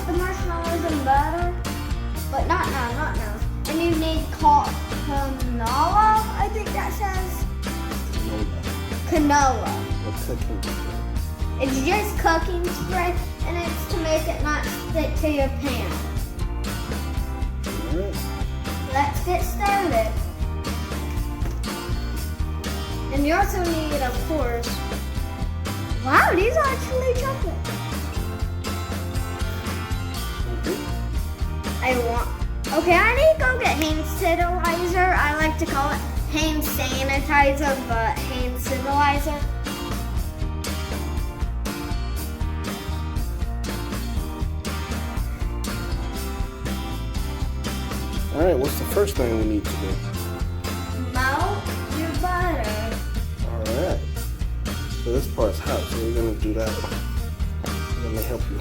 put the marshmallows in butter, but not now, not now. And you need canola, I think that says. Canola. What's cooking spray? It's just cooking spray, and it's to make it not stick to your pan. Alright. Let's get started. And you also need, of course, wow, these are actually chocolate. Okay, I need to go get hand sanitizer. I like to call it hand sanitizer, but hand sanitizer. Alright, what's the first thing we need to do? Melt your butter. Alright. So this part's hot, so we're gonna do that. Let me help you.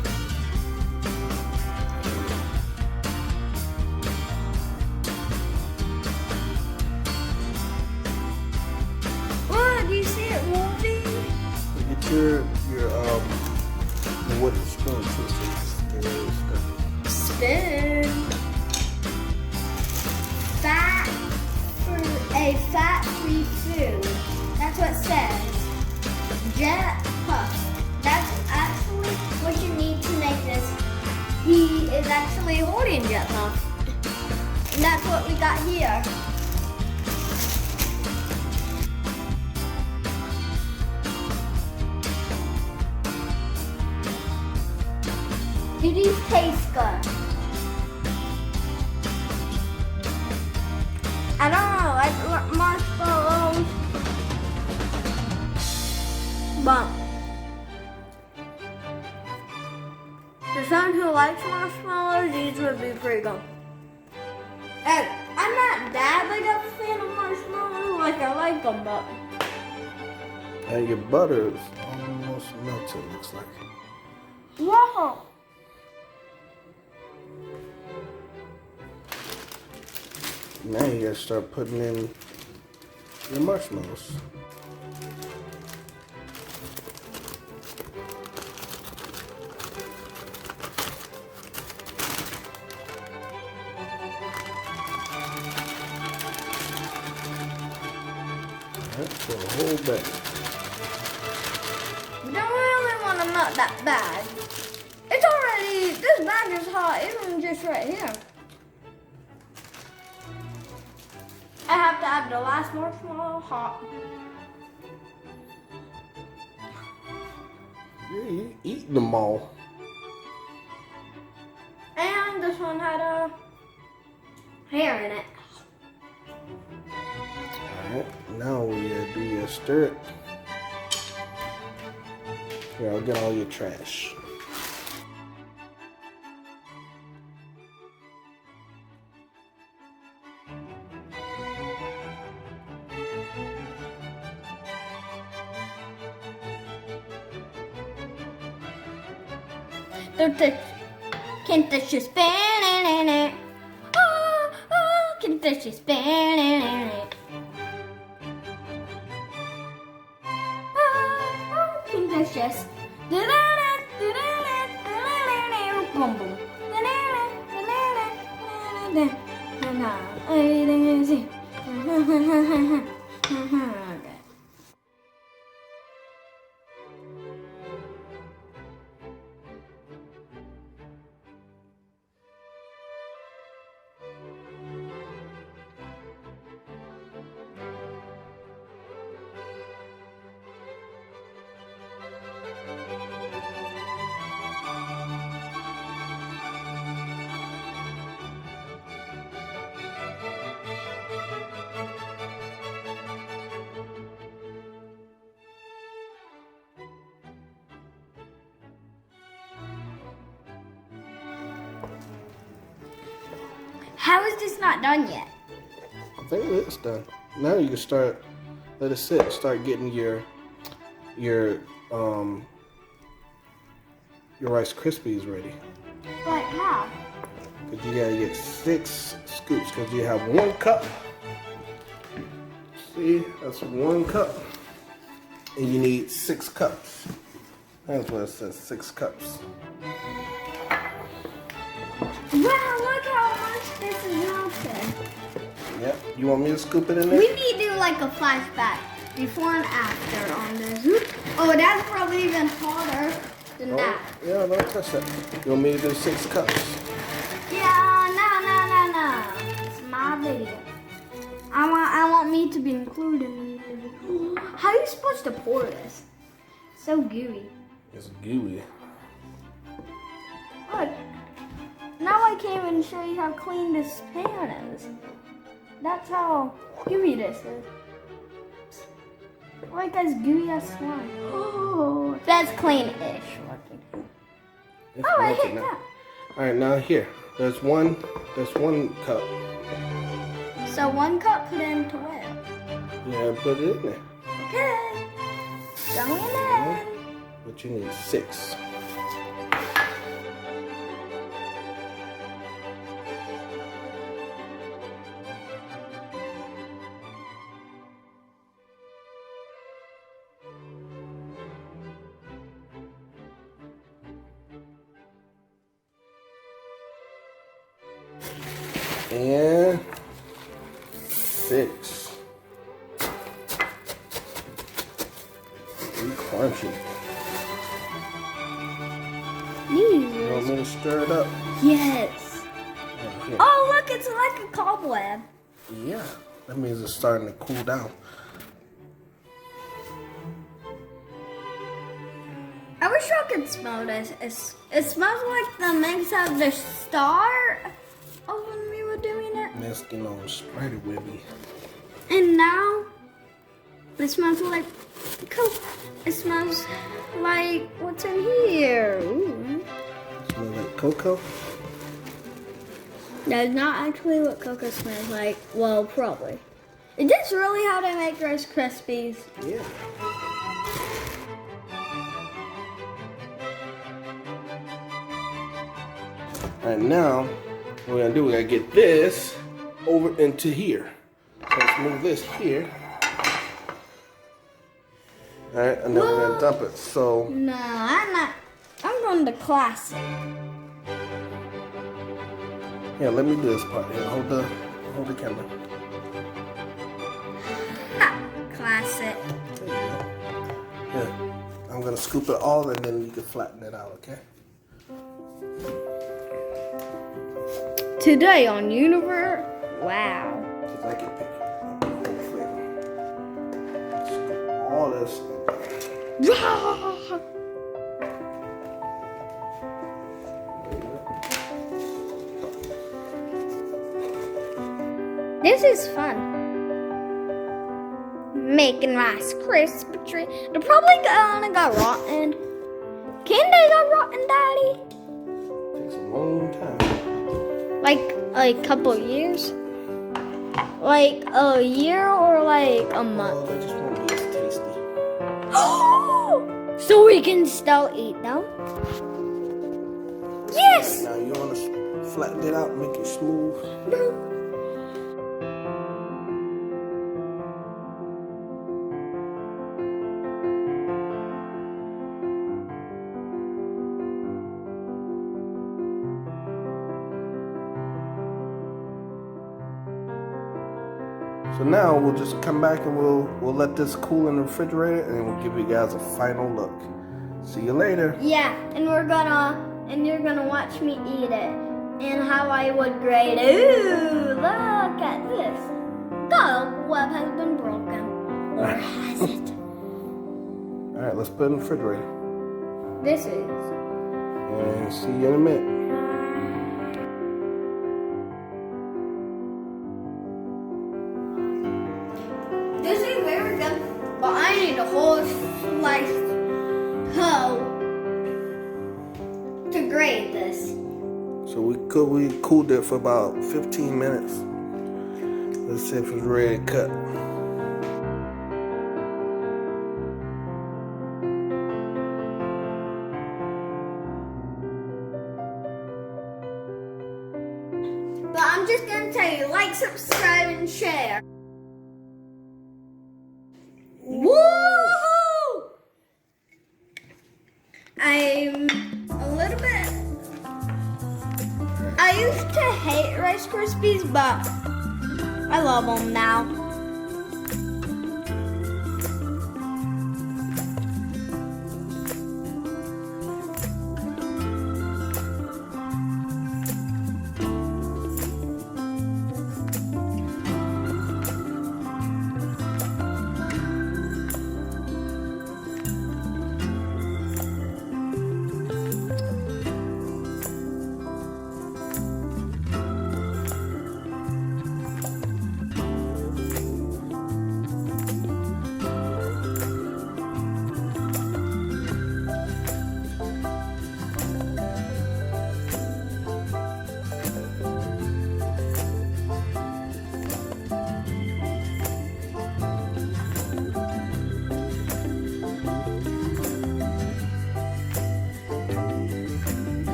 What? Do you see it moving? Get your wooden spoon too, so Spoon. Fat-free food. That's what it says. Jet puff. That's actually what you need to make this. He is actually holding jet puff. And that's what we got here. Do these taste good? I don't know, like marshmallows. But for someone who likes marshmallows, these would be pretty good. And I'm not that big of a fan of marshmallows, like I like them, but. and your butter is almost melted, looks like. Wow. Now you gotta start putting in your marshmallows. Alright, so a whole bag. You don't really want to melt that bag. It's already, this bag is hot, even just right here. I have to have the last marshmallow hot. Yeah, you eating them all. And this one had a hair in it. Alright, now we gotta do your stir it. Here, I'll get all your trash. Can't touch your spoon. Oh, oh, can't touch your spoon. Oh, can't touch this. Boom, boom. Everything is easy. Okay. How is this not done yet? I think it's done. Now you can start, let it sit, start getting your Rice Krispies ready. Like how? Because you gotta get 6 scoops, because you have 1 cup. See, that's 1 cup. And you need 6 cups. That's what it says, 6 cups. Wow, look how much this is melted. Yep. You want me to scoop it in there? We need to do like a flashback before and after on this. Oh, that's probably even hotter than that. Yeah, don't touch that. You want me to do 6 cups? Yeah, no. It's my video. I want me to be included in the video. How are you supposed to pour this? So gooey. It's gooey. Look. Now I can't even show you how clean this pan is. That's how gooey this is. Like as gooey as slime. Oh, that's clean-ish looking. It's Oh, I melted hit now. that. All right, now here. There's one cup. So 1 cup put into it. Yeah, put it in there. Okay. Going in. But you need 6. And 6. Pretty crunchy. You want me to stir it up? Yes. Yeah, here. Oh, look, it's like a cobweb. Yeah, that means it's starting to cool down. I wish I could smell this. It smells like the mix of the start of when we were doing it. It's, spread it with me. And now, it smells like Coke. It smells like what's in here. Ooh. Smell like cocoa? That's not actually what cocoa smells like. Well, probably. Is this really how they make Rice Krispies? Yeah. And now, what we're gonna do, we're gonna get this over into here. So let's move this here. All right, and then we're gonna dump it. So, No, I'm not. I'm going to classic. yeah, let me do this part. Here, hold the camera. Ha, classic. There you go. Yeah, I'm gonna scoop it all, and then you can flatten it out, okay? Today on Universe. Wow. Because I can pick up the whole thing. Scoop all this in there. This is fun. Making Rice Krispie treat. They're probably gonna go rotten. Can they go rotten, Daddy? Takes a long time. Like a couple years? Like a year or like a Oh, month? they just won't be as tasty. So we can still eat them? Yes! Now you want to flatten it out, make it smooth. So now we'll just come back and we'll let this cool in the refrigerator, and we'll give you guys a final look. See you later. Yeah, and you're gonna watch me eat it. And how I would grade it. Ooh, look at this. The web has been broken. Or has it? All right, let's put it in the refrigerator. This is. And see you in a minute. This is very good, but I need a whole slice hoe to grade this. So we cooled it for about 15 minutes. Let's see if it's ready to cut. But I'm just gonna tell you, like, subscribe, and share. Woo! I'm a little bit I used to hate Rice Krispies, but I love them now.